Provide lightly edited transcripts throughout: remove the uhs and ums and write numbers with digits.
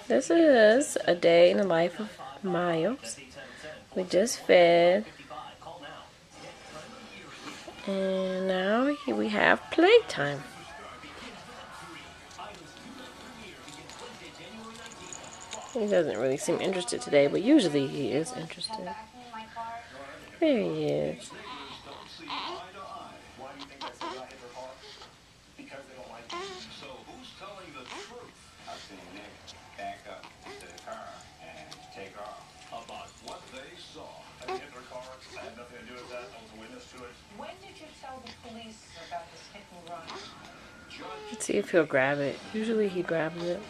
This is a day in the life of Miles. We just fed. And now we have playtime. He doesn't really seem interested today, but usually he is interested. There he is. When did you tell the police about this hit and run? Let's see if he'll grab it. Usually he grabs it.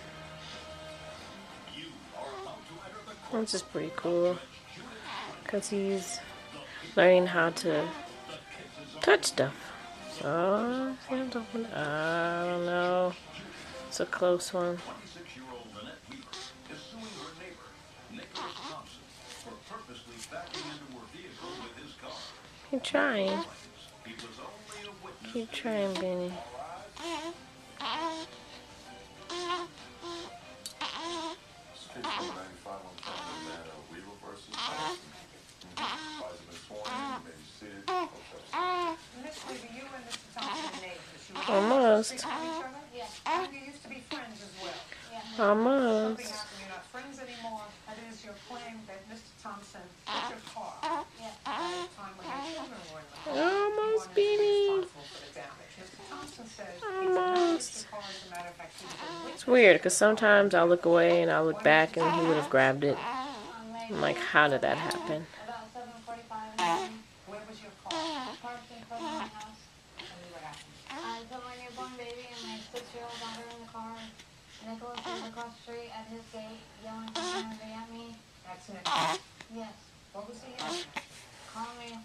Which is pretty cool. Because he's learning how to touch stuff. So, I don't know. It's a close one. Keep trying. Keep trying, Benny. Almost. You used to be friends as well. Almost. You're not friends anymore. That is your claim that Mr. Thompson took your car at a time when your children were in the car. Almost, Benny. Mr. Thompson says he did not Almost. your car. As a matter of fact, he was a witness. It's weird because sometimes I'll look away and I'll look back and he would have grabbed it. I'm like, how did that happen? About 7:45 in the morning. Where was your car? Parked in front of my house. Tell me what happened. I put my newborn baby and my 6-year-old daughter in the car. Nicholas was across the street at his gate, yelling profanity at me. That's Nick. Yes. What was he yelling at? Call me.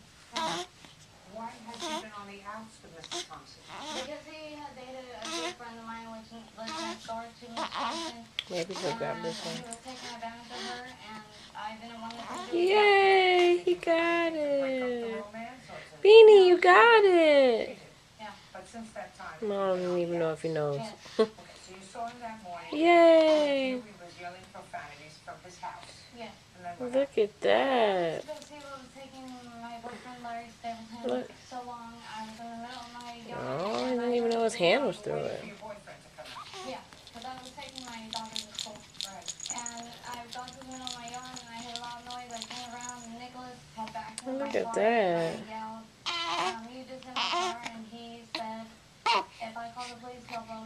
Why has he been on the outs with Mr. Thompson? Because he had dated a good friend of mine, which lives next door to Mr. Thompson. Maybe he'll grab this He one. was taking advantage of her, and I didn't want to do Yay! He got The it. romance or to... Beanie, you got it. Yeah. But since that time... I don't even know if he knows. Yes. Okay, so you saw him that morning. Yay! He was yelling profanities from his house. Yes. And then what Look at that. Because he was taking my boyfriend Larry Stapleton Look. so long. I was in the middle of my yard. Oh, I didn't even know his hand was through it. for your boyfriend to come out? Yeah, because I was taking my daughter to school. Right. And I got to the middle of my yard and I heard a loud noise. I turned around and Nicholas had backed into my Look at car. that. And I yelled, you just in my car. And he said, if I call the police, he'll blow